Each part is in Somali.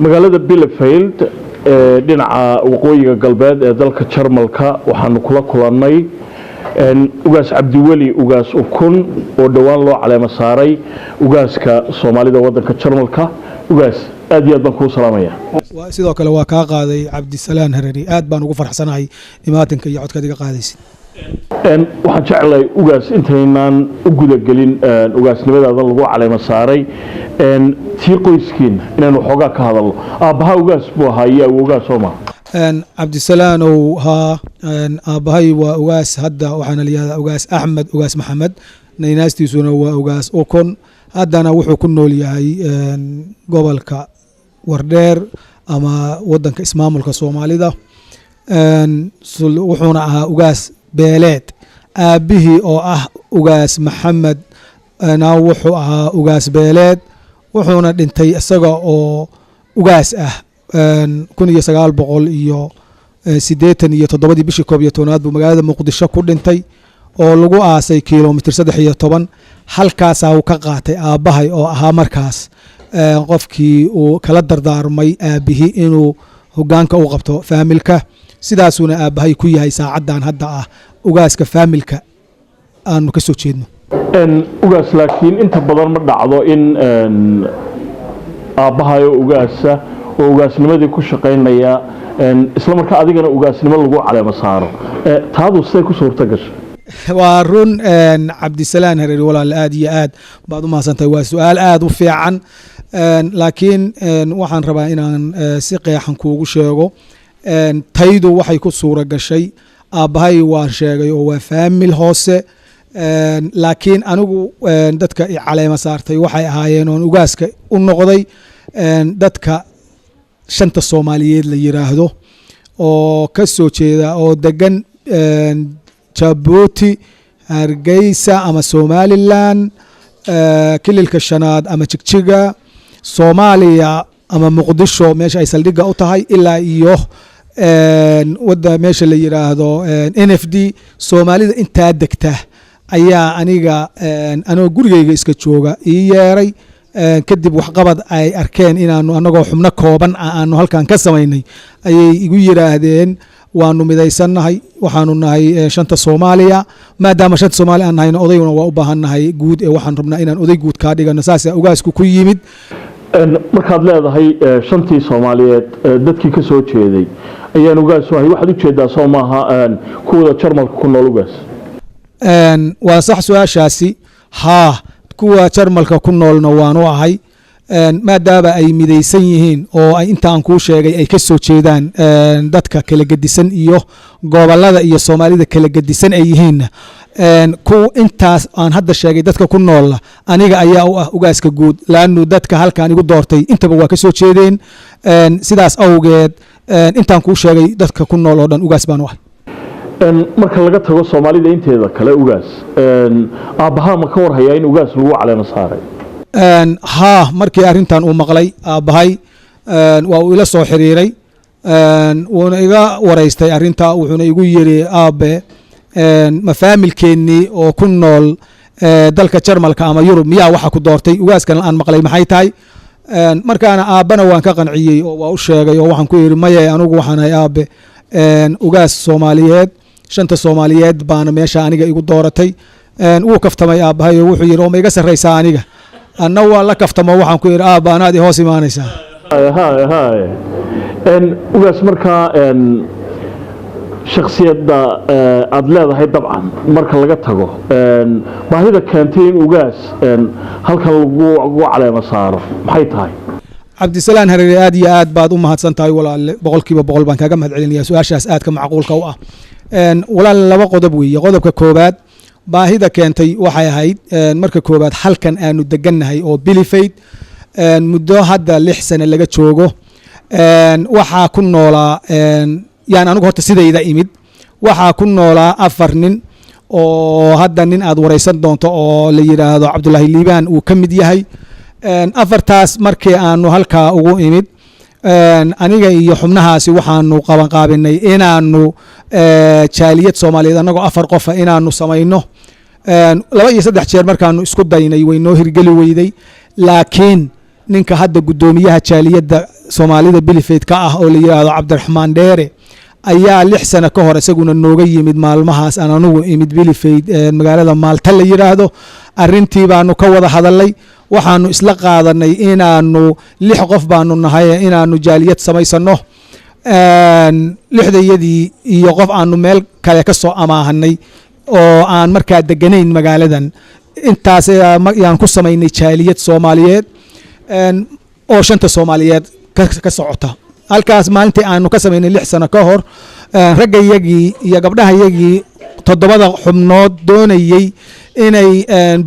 magaalada Bielefeld dhinaca waqooyiga galbeed ee dalka Jarmalka waxaanu kula kulannay ugaas Cabdiweli ugaas Ukun oo dhawaan loo caleema saaray ugaaska Soomaalida wadanka Jarmalka ugaas aad iyo aad baan ku salaamaya sidoo kale waa ka qaaday Cabdisalaan Harari aad baan ugu farxsanahay imaatinka iyo codka diga qaadaysid waxaan jeclahay ugaas intaynaan u guda gelin ugaasnimadaada lagu caleema saaray tii qoyskiina inaan waxoogaa ka hadalno aabaha ugaas buu ahaa iyo awoogaa Soomaa Cabdisalaan oo aabahay waa ugaas hadda waxaana liyaada ugaas Axmed ugaas Maxamed naynastiisuna waa ugaas Ukun haddana wuxuu ku nool yahay gobolka Wardheer ama wadanka ismaamulka Soomaalida wuxuuna ahaa ugaas beeleed aabihii oo ah ugaas Maxamed na wuxuu ahaa ugaas beeleed wuxuuna dhintay isaga oo ugaas ah 1987 bishii 11 buu magaalada Muqdisho ku dhintay oo lagu aasay kiiloomitir 13 halkaas uu ka qaatay aabahay oo ahaa markaas qofkii uu kala dardaarmay aabihii inuu hogaanka u qabto faamilka sidaasuna aabahay ku yahay saacadan hadda ah ugaaska faamilka aanu ka soo jeedno ugaas laakiin inta badan ma dhacdo in aabahay ugaasa oo ugaasnimadii ku shaqeynaya isla markaa adigana ugaasnimo lagu caleema saaro taadu say ku suurta gashay waa run Cabdisalaan Harari walaal aad iyo aad baad u mahadsantahay waa su'aal aad u fiican laakiin waxaan rabaa inaan si qeexan kuugu sheego taydu waxay ku suura gashay aabahay waa sheegay oo waa faamil hoose laakiin anigu dadka i caleema saartay waxay ahaayeen oo ugaaska u noqday dadka shanta Soomaaliyeed la yiraahdo oo ka soo jeeda oo degan Djibouti Hargeysa ama Somaliland kililka shanaad ama Jigjiga Soomaaliya ama Muqdisho meesha ay saldhiga u tahay ilaa iyo wada meesha la yiraahdo NFD Soomaalida inta degta ayaa aniga anoo gurigeyga iska jooga ii yeeray kadib wax qabad ay arkeen inaanu anagoo xubno kooban aanu halkan ka sameynay ayay igu yiraahdeen waanu midaysanahay waxaanu nahay shanta Soomaaliya maadaama shanta Soomaali aan nahayna odayguna waa u baahanahay guud ee waxaan rabnaa inaan oday guud ka dhigano saas ugaasku ku yimid markaad leedahay shantii Soomaaliyeed dadkii ka soo jeeday ayaan ugaas wahay waxaad u jeedaa Soomaha kuwa Jarmalka ku nool ugaas waa sax su'aashaasi kuwa Jarmalka ku noolna waanu ahay maadaama ay midaysan yihiin oo ay inta aan ku sheegay ay ka soo jeedaan dadka kala gedisan iyo gobolada iyo Soomaalida kala gedisan ay yihiin ku intaas aan hadda sheegay dadka ku nool aniga ayaa u ah ugaaska guud laanu dadka halkaan igu doortay intaba waa ka soo jeedeen sidaas awgeed intaan ku sheegay dadka ku nool oo dhan ugaas baan u ahay marka laga tago Soomaalida inteeda kale ugaas aabaha ma ka warhayaa in ugaas lagu caleema saaray markii arintan uu maqlay aabahay waa uu ila soo xiriiray wuuna iga wareystay arinta wuxuuna igu yiri aabe ma faamilkeennii oo ku nool dalka Jarmalka ama Yurub miyaa waxa ku doortay ugaaskan aan maqlay maxay tahay markaana aabana waan ka qanciyay oo waa u sheegay oo waxaan ku yiri maye anigu waxaan ahay aabe ugaas Soomaaliyeed shanta Soomaaliyeed baana meesha aniga igu dooratay wuu kaftamay aabahay oo wuxuu yiri oo ma iga sarreysaa aniga anna waa la kaftamo waxaan ku yiri aaba anaad hoos imaanaysaa ugaas markaa shakhsiyadda aad leedahay dabcan marka laga tago baahida keentay in ugaas halkan lagu caleema saaro maxay tahay Cabdisalaan Harari aad iyo aad baad u mahadsantahay walaal boqolkiiba boqol baan kaaga mahadcelinayaa su'aashaas aad ka macquulka u ah walaal laba qodob weeye qodobka koobaad baahida keentay waxay ahayd marka koobaad halkan aanu degannahay oo Bielefeld muddo hadda 6 sano laga joogo waxaa ku noolaa yaan anigu horta sidayda imid waxaa ku noolaa 4 nin oo hadda nin aad wareysan doonto oo la yiraahdo Cabdullaahi Liibaan uu ka mid yahay afartaas markii aanu halkaa ugu imid aniga iyo xubnahaasi waxaanu qabanqaabinay inaanu jaaliyad Soomaaliyeed anagoo 4 qof inaanu samayno 2 iyo 3 jeer markaanu isku daynay way noo hirgeli weyday laakiin ninka hadda guddoomiyaha jaaliyadda soomaalida bilifayd ka ah oo la yidhaahdo cabdiraxmaan dheere ayaa 6 sano ka hor isaguna nooga yimid maalmahaas aan anugu imid bilifayd magaalada maalta la yidhaahdo arrintii baanu ka wada hadalay waxaanu isla qaadanay inaanu 6 qof baanu nahay inaanu jaaliyad samaysano 6dayadii iyo qof aanu meel kale ka soo amaahanay oo aan markaa deganayn magaaladan intaas yaan ku samaynay jaaliyad Soomaaliyeed oo 5 Soomaaliyeed ka socota halkaas maalintii aanu ka samaynay 6 sano ka hor raggayagii iyo gabdhahayagii 7 xubnood doonayay inay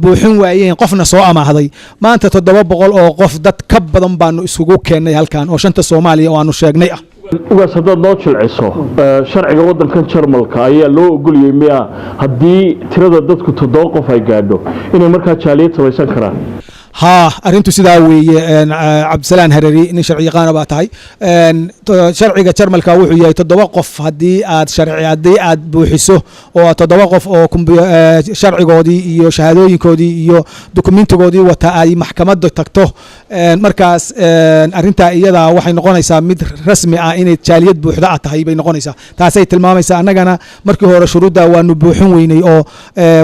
buuxin waayeen qofna soo amaahday maanta 700 oo qof dad ka badan baanu isugu keenay halkan oo 5 Soomaaliya oo aanu sheegnay ah ugaas haddaad noo jilciso sharciga waddankan Jarmalka ayaa loo ogoliyay miya haddii tirada dadku 7 qof ay gaadho inay markaa jaaliyad samaysan karaan ها أرنتو سدا وي عبد السلام هرري إن شرعي قانا باتهاي شرعي كشرم الكاوح ويا تتوقف هدي عاد شرعي هدي عاد بوحسه أو تتوقف أو كم شرعي قاضي يو شهادوي كودي يو دوكمنت قاضي وتأي محكمة دكتور مركز أرنتا إيدا وحين نقول يسمى رسمي إن التاليات بوحدة تهاي بين نقول يسا تاسيت المام يسا أنا جانا مركز هو شروط ده ونبوحون ويني أو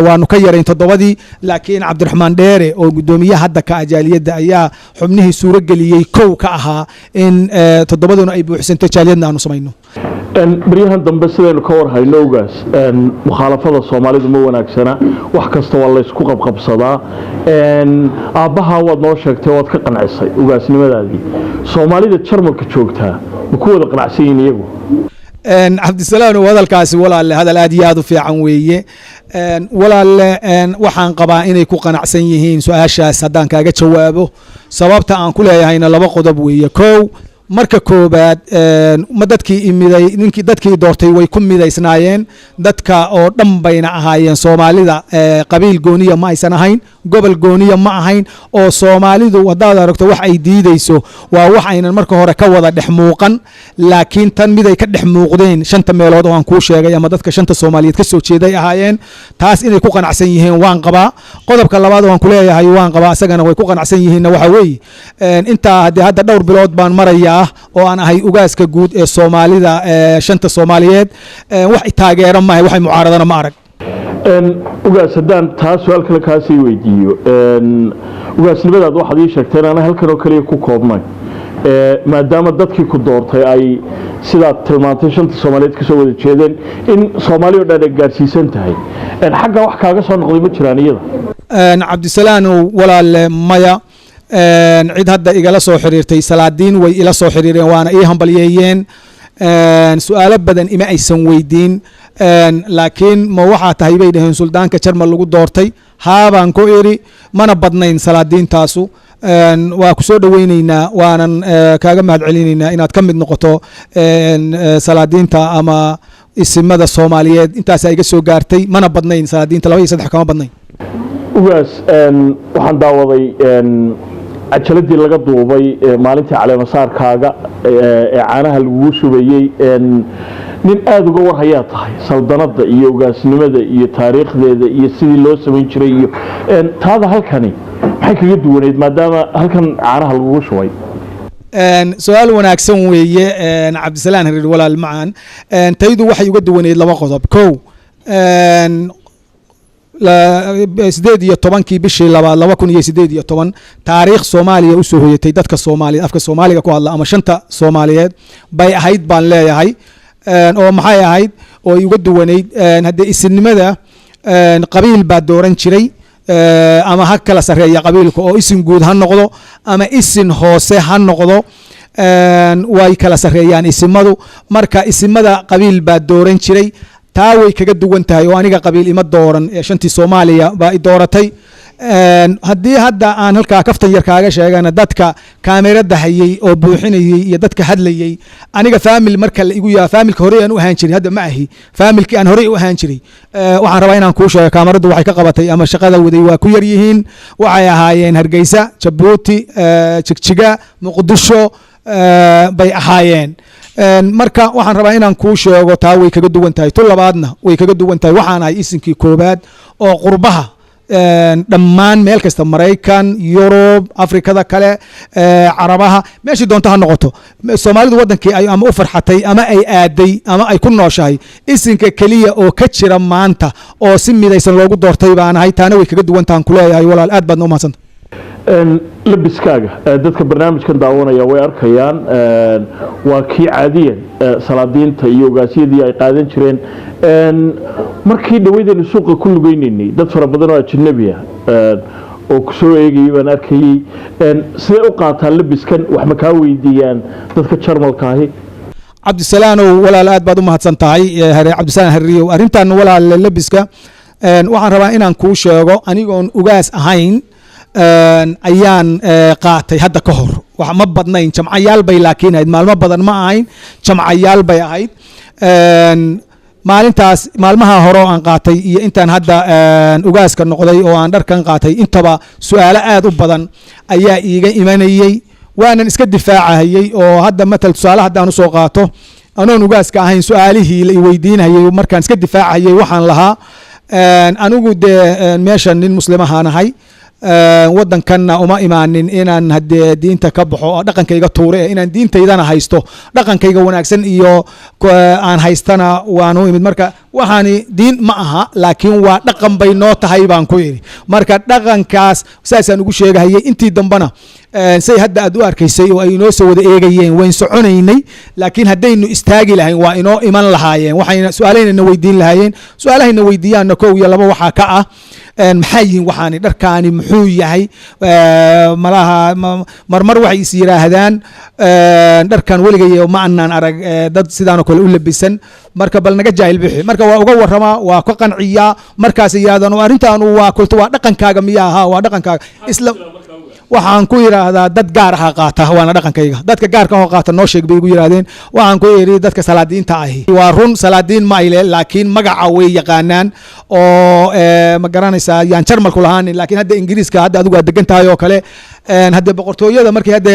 ونكيرين تضوادي لكن عبد الرحمن ديري أو قدومية حد كأجالية أيها حبنه سورة جلية كو كأها إن تضبطنا أي بحسن تجالينا أنو سمينه. بريهان دمبسنا الكور هاي لوجاس مخالفة الصومالي دمو وناكسنا وحكست والله سكوك بقبصدا أبها ودنوشك تواد كقنعسي وجاس نمدا دي صومالي ده تشرمل كتشوكتها بكوة قنعسيين يجو. عبد السلام وهذا الكاس ولا هذا الأدياد في عنوية ولا وحن قبا إني كو قناعسن يهين سؤال سدان كاجا جوابه سببت أن كلها هنا لبا قدبوية كو marka koobaad ma dadkii imiday ninkii dadkii doortay way ku midaysnaayeen dadka oo dhan bayna ahaayeen Soomaalida qabiil gooniya ma aysan ahayn gobol gooniya ma ahayn oo Soomaalidu wadaad aragto wax ay diidayso waa wax aynan marka hore ka wada dhex muuqan laakiin tan mid ay ka dhex muuqdeen 5 meelood oo aan ku sheegay ama dadka 5 Soomaaliyeed ka soo jeeday ahaayeen taas inay ku qanacsan yihiin waan qabaa qodobka labaad oo aan ku leeyahay waan qabaa asagana way ku qanacsan yihiin waxa weey inta hadda dhowr bilood baan maraya oo aan ahay ugaaska guud ee Soomaalida 5 Soomaaliyeed wax taageero ma waxay mucaaradana ma arag ugaas hadaan taas su'aal kale ka sii weydiiyo ugaasnimadaad waxaad ii sheegteen ana halkan oo kaliya ku koobnay maadaama dadkii ku doortay ay sidaad tilmaantay 5 Soomaaliyeed ka soo wada jeedeen in Soomaaliya dhan ay gaarsiisan tahay xagga wax kaaga soo noqday ma jiraan iyada Cabdisalaam walaal maya cid hadda igala soo xiriirtay salaadiin way ila soo xiriireen waana ii hambalyeeyeen su'aalo badan ima aysan weydiin laakiin ma waxa tahay bay dhaheen suldaanka Jarmal lagu doortay haabaan ku iri mana badnayn salaadiintaasu waa ku soo dhaweynaynaa waanan kaaga mahad celinaynaa inaad ka mid noqoto salaadiinta ama isimada Soomaaliyeed intaas ay iga soo gaartay mana badnayn salaadiinta 2 iyo 3 kama badnayn ugaas waxaan daawaday ajaladii laga duubay maalintii caleemasaarkaaga ee caanaha lagu shubayay nin aad uga war hayaa tahay saldanada iyo ugaasnimada iyo taariikhdeeda iyo sidii loo sameyn jiray iyo taada halkani maxay kaga duwaneed maadaama halkan caanaha lagu shubay su'aal wanaagsan weeye Cabdisalaam Harir walaal macaan taydu waxay uga duwaneed 2 qodob kow 18 bishii 2018 taariikh Soomaaliya u soo hoyatay dadka Soomaaliyeed afka Soomaaliga ku hadla ama 5 Soomaaliyeed bay ahayd baan leeyahay oo maxay ahayd oo uga duwaneyd hadda isinimada qabiil baa dooran jiray ama ha kala sareeya qabiilka oo isin guud ha noqdo ama isin hoose ha noqdo way kala sareeyaan isimadu marka isimada qabiil baa dooran jiray taa way kaga duwan tahay oo aniga qabiil ima dooran ee 5 Soomaaliya baa i dooratay haddii hadda aan halkaa kaftan yar kaaga sheegana dadka kaamirada hayay oo buuxinayay iyo dadka hadlayay aniga family marka la igu yaa familka hore aan u ahaan jiray hadda ma ahi familki aan hore u ahaan jiray waxaan rabaa inaan kuu sheego kaamiradu waxay ka qabatay ama shaqada waday waa ku yar yihiin waxay ahaayeen Hargeysa Jabuuti Jigjiga Muqdisho bay ahaayeen marka waxaan rabaa inaan kuu sheego taa way kaga duwan tahay tu labaadna way kaga duwan tahay waxaan ahay isinkii koobaad oo qurbaha dhammaan meel kasta maraykan yurub afrikada kale carabaha meeshii doonto ha noqoto soomaalidu wadankii ay ama u farxatay ama ay aaday ama ay ku nooshahay isinka keliya oo ka jira maanta oo si midaysan loogu doortay baan ahay taana way kaga duwantahan kuleeyahay walaal aad baadna u mahadsanta labiskaaga dadka barnaamijkan daawanaya way arkayaan waa kii caadiyan salaadiinta iyo ogaasyadii ay qaadan jireen markii dhawaydaynu suuqa ku lugaynaynay dad fara badan oo ajnabi ah oo ku soo eegayay baan arkayay siday u qaataan labiskan wax ma kaa weydiiyaan dadka jarmalka ahi cabdisalaanow walaal aad baad u mahadsan tahay cabdisalaan harriyow arrintan walaal labiska waxaan rabaa inaan kuu sheego anigoon ugaas ahayn ayaan qaatay hadda ka hor wax ma badnayn jamcayaal bay laakiin ahayd maalmo badan ma ahayn jamcayaal bay ahayd maalintaas maalmaha hore oo aan qaatay iyo intaan hadda ugaaska noqday oo aan dharkan qaatay intaba su-aalo aad u badan ayaa iiga imanayey waanan iska difaacahayey oo hadda matal tusaale haddaan usoo qaato anoon ugaaska ahayn su-aalihii la iweydiinayay markaan iska difaacahayey waxaan lahaa anigu dee meeshan nin muslimahaan ahay wadankanna uma imaanin inaan hadee diinta ka baxo oo dhaqankayga tuure inaan diintaydana haysto dhaqankayga wanaagsan iyo aan haystana waanu imid marka waxaani diin ma aha laakiin waa dhaqan bay noo tahay baan ku idhi marka dhaqankaas saasaan ugu sheegahayay intii dambana say hadda aad u arkaysay oo ay inoo soo wada eegayeen wayn soconaynay laakiin haddaynu istaagi lahayn waa inoo iman lahaayeen waxayna su-aalaynana weydiin lahaayeen su-aalahayna weydiiyaanna kow iyo laba waxaa ka ah maxaa yihiin waxaani dharkaani muxuu yahay malaha marmar waxay is yidhaahdaan dharkan weligay ma anaan arag dad sidaanoo kale u labisan marka bal naga jaahil bixi marka waa uga waramaa waa ka qanciyaa markaas yidhahdaan arrintan waa kulta waa dhaqankaaga miya ahaa waa dhaqankaaga isla waxaan ku yidhaahdaa dad gaar aha qaata waana dhaqankayga dadka gaarka ahoo qaata noo sheeg bay igu yidhahdeen waxaan ku yidhi dadka salaadiinta ahi waa run salaadiin ma ayle laakiin magaca way yaqaanaan oo ma garanaysaa yaan jarmalku lahaanin laakiin hadda ingiriiska hadda adigu aad degan tahay oo kale hadde boqortooyada markii hadde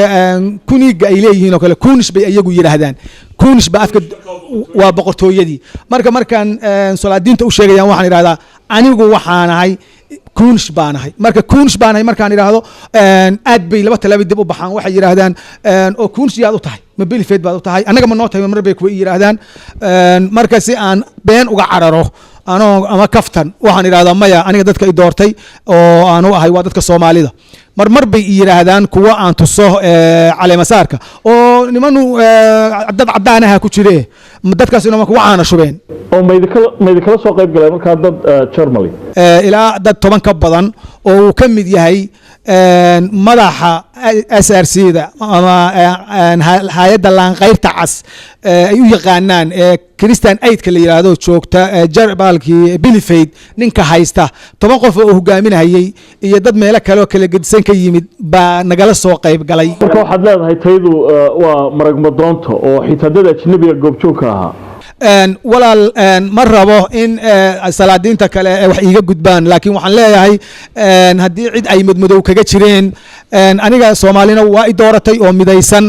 kuniga ay leeyihiin oo kale kunish bay iyagu yidhaahdaan kunish ba afka waa boqortooyadii markaan salaadiinta u sheegayaan waxaan idhahdaa anigu waxaan ahay kunish baan ahay marka kunish baan ahay markaan idhaahdo aad bay laba talaaba dib u baxaan waxay yidhaahdaan oo kunish yaad u tahay ma belifeed baad u tahay annaga ma noo tahay mar bay kuwa yidhaahdaan marka si aan been uga cararo anoo ama kaftan waxaan idhahdaa maya aniga dadka i doortay oo aanu ahay waa dadka soomaalida marmar bay i yidhaahdaan kuwa aan tuso caleemasaarka oo nimanu dad caddaanaha ku jire dadkaas inoma kuwa caana shubeen oo maydikala soo qayb galeen markaa dad Germany ilaa dad 10 ka badan oo uu ka mid yahay madaxa SRC-da ama hay'adda laanqayrta cas ay u yaqaanaan Christian Aidka la yiraahdo joogta jarbalkii Bilifeyd ninka haysta 10 qof oo hogaaminayay iyo dad meelo kale oo kala gedisan ka yimid baa nagala soo qayb galay marka waxaad leedahay tayadu waa marag madoonto oo xitaa dad ajnabiga goobjoogka ahaa walaal ma rabo in salaadiinta kale wax iiga gudbaan laakiin waxaan leeyahay haddii cid ay madmadow kaga jireen aniga soomaalina waa i dooratay oo midaysan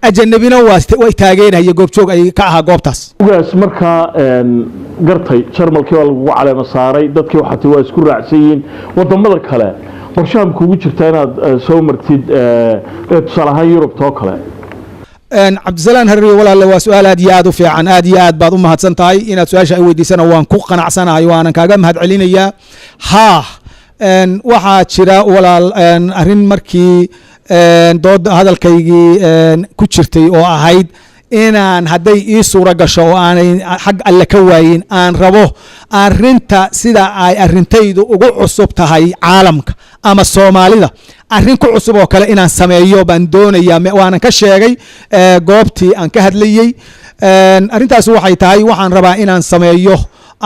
ajanabina waa taageeraya goobjoog ay ka ahaa goobtaas ugaas markaa gartay jarmalkii waa lagu caleema saaray dadkii waxaatay waa isku raacsan yihiin wadamada kale qorshahan kugu jirta inaad soo martid tusaale ahaan yurubta oo kale cabdisalaan harri walaal waa su'aal aad iyo aad u fiican aad iyo aad baad u mahadsan tahay inaad su'aasha ay weydiisana waan ku qanacsanahay waanan kaaga mahad celinayaa haa waxaa jira walaal arrin markii dood hadalkaygii ku jirtay oo ahayd inaan hadday ii suura gasho oo aanay xag alle ka waayin aan rabo arrinta sida ay arrintaydu ugu cusub tahay caalamka ama soomaalida arrin ku cusub oo kale inaan sameeyo baan doonayaa waanan ka sheegay goobtii aan ka hadlayey arrintaas waxay tahay waxaan rabaa inaan sameeyo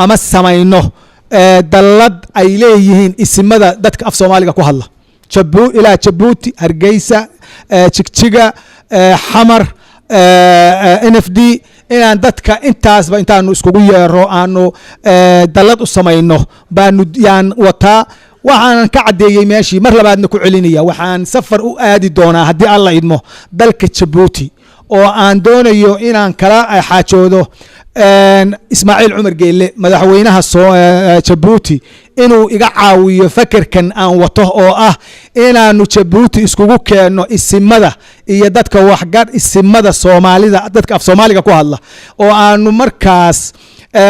ama samayno dallad ay leeyihiin isimada dadka af soomaaliga ku hadla ilaa Jabuuti Hargeysa Jigjiga Xamar NFD inaan dadka intaasba intaanu iskugu yeero aanu dallad u samayno baanu yaan wataa waxaan ka cadeeyay meeshii mar labaadna ku celinaya waxaan safar u aadi doonaa haddii alla idmo dalka Jabuuti oo aan doonayo inaan kala xaajoodo ismaaciil cumar geelle madaxweynaha jabuuti inuu iga caawiyo fakerkan aan wato oo ah inaanu jabuuti iskugu keenno isimada iyo dadka waxgar isimada soomaalida dadka af soomaaliga ku hadla oo aanu markaas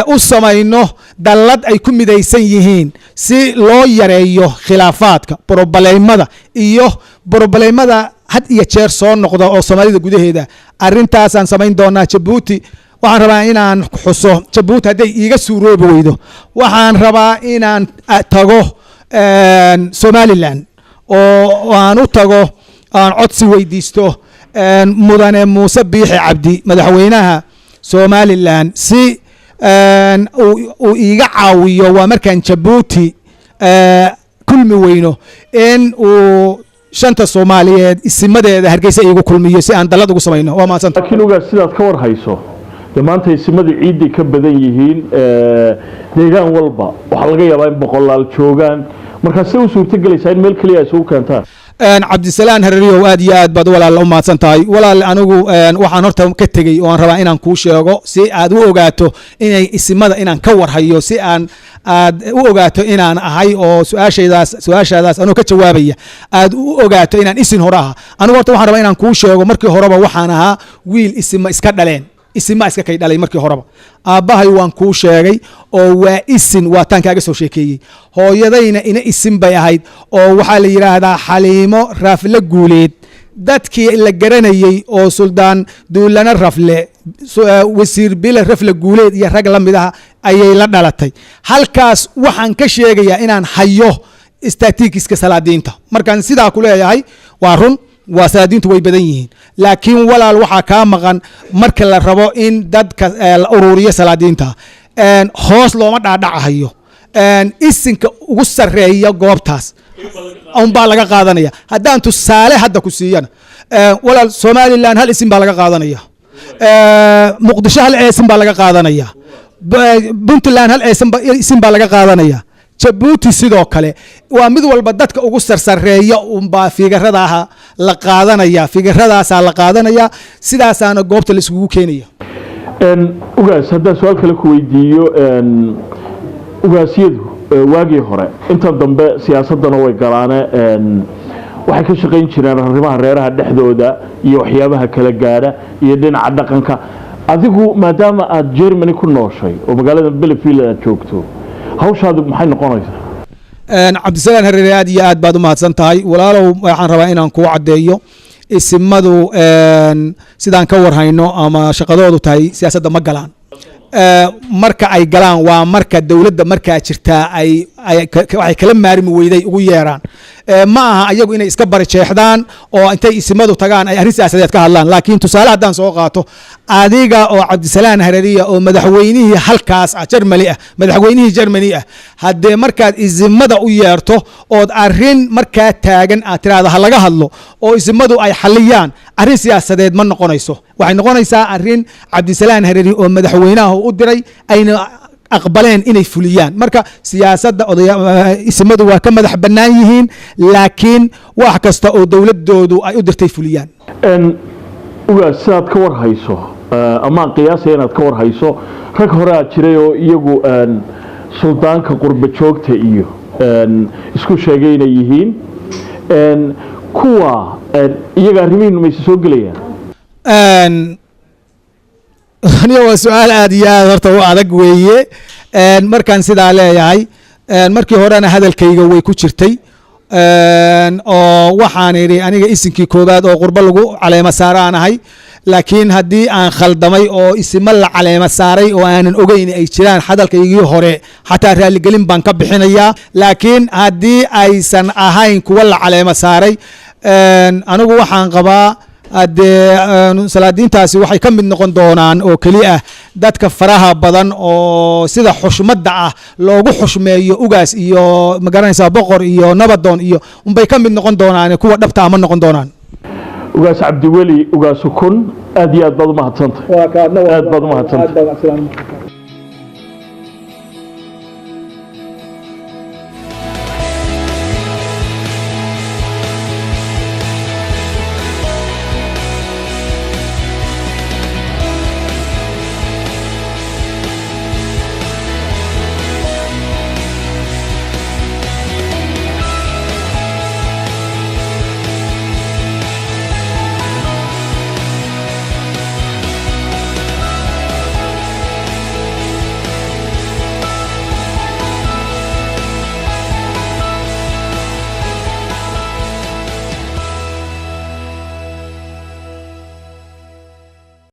u samayno dallad ay ku midaysan yihiin si loo yareeyo khilaafaadka brobleymada iyo brobleymada had iyo jeer soo noqda oo soomaalida gudaheeda arrintaasaan samayn doonaa jabuuti waxaan rabaa inaan xuso jabuuti hadday iiga suuroobi weydo waxaan rabaa inaan tago somalilan oo aan u tago aan codsi weydiisto mudane muuse biixi cabdi madaxweynaha somalilan si uu iiga caawiyo waa markaan jabuuti kulmi weyno in uu shanta soomaaliyeed isimadeeda hargeysa iigu kulmiyo si aan dallad ugu samayno waa mahadsan laakiin ugaas sidaad ka war hayso dee maanta isimadii ciiday ka badan yihiin deegaan walba waxaa laga yaabaa in boqolaal joogaan markaas say u suurtagelaysaa in meel keliya ay isugu keentaan cabdisalaan harariyow aad iyo aad baad walaal u mahadsan tahay walaal anigu waxaan horta ka tegey oo aan rabaa inaan kuu sheego si aad u ogaato inay isimada inaan ka warhayo si aan aad u ogaato inaan ahay oo su-aashaadaas anoo ka jawaabaya aad u ogaato inaan isin hore aha anigu horta waxaan rabaa inaan kuu sheego markii horeba waxaan ahaa wiil isima iska dhaleen isima iska kay dhalay markii horeba aabbahay waan kuu sheegay oo waa isin waa taan kaaga soo sheekeeyey hooyadayna ina isin bay ahayd oo waxaa la yidhaahdaa xaliimo rafle guuleed dadkii la garanayey oo suldaan duulana rafle wasiir bile rafle guuleed iyo rag la mid ah ayay la dhalatay halkaas waxaan ka sheegayaa inaan hayo statikiska salaadiinta markaan sidaa ku leeyahay waa run waa salaadiintu way badan yihiin laakiin walaal waxaa kaa maqan marka la rabo in dadka la ururiyo salaadiinta hoos looma dhaadhacahayo isinka ugu sareeya goobtaas unbaa laga qaadanaya haddaan tusaale hadda ku siiyana walaal somalilan hal isin baa laga qaadanaya muqdisho hal isin baa laga qaadanaya puntland hal isin baa laga qaadanaya jabuuti sidoo kale waa mid walba dadka ugu sarsareeya unbaa figaradaha la qaadanaya figaradaasaa la qaadanaya sidaasaana goobta la isugu keenaya ugaas haddaan su-aal kale ku weydiiyo ugaasyadu waagii hore inta dambe siyaasadana way galaane waxay ka shaqayn jireen arrimaha reeraha dhexdooda iyo waxyaabaha kala gaadha iyo dhinaca dhaqanka adigu maadaama aad Germany ku nooshay oo magaalada Bielefeld aad joogto hawshaadu maxay noqonaysaa cabdisalaan hareere aad iyo aad baad u mahadsan tahay walaalow waxaan rabaa inaan kuu caddeeyo isimadu sidaan ka warhayno ama shaqadoodu tahay siyaasadda ma galaan marka ay galaan waa marka dowladda markaa jirtaa waxay kala maarmi weyday ugu yeeraan ma aha ayagu inay iska barajeexdaan oo intay isimadu tagaan ay arrin siyaasadeed ka hadlaan laakiin tusaale haddaan soo qaato adiga oo cabdisalaan harariya oo madaxweynihii halkaas ah Germany ah madaxweynihii Germany ah haddee markaad isimada u yeerto ood arrin markaa taagan aad tiraahdo ha laga hadlo oo isimadu ay xaliyaan arrin siyaasadeed ma noqonayso waxay noqonaysaa arrin cabdisalaan harari oo madaxweynaha u diray ayna aqbaleen inay fuliyaan marka siyaasadda isimadu waa ka madax bannaan yihiin laakiin wax kasta oo dowladoodu ay u dirtay fuliyaan ugaas sidaad ka war hayso ama qiyaasaya inaad ka war hayso rag hore aad jiray oo iyagu suldaanka qurba joogta iyo isku sheegay inay yihiin kuwa iyaga arrimihiinu mayse soo gelayaan waa su-aal aad iyo aad horta u adag weeye markaan sidaa leeyahay markii horena hadalkayga way ku jirtay oo waxaan idhi aniga isinkii koobaad oo qurbo lagu caleema saaraan ahay laakiin haddii aan khaldamay oo isimo la caleema saaray oo aanan ogeyn ay jiraan hadalkaygii hore xataa raaligelin baan ka bixinayaa laakiin haddii aysan ahayn kuwa la caleema saaray anigu waxaan qabaa haddee salaadiintaasi waxay ka mid noqon doonaan oo keli ah dadka faraha badan oo sida xushmadda ah loogu xushmeeyo ugaas iyo magaranaysaa boqor iyo nabadoon iyo unbay ka mid noqon doonaan kuwa dhabta ma noqon doonaan ugaas cabdiweli ugaas ukun aad iyo aad baad u mahadsantahay aad baad u mahadsantahay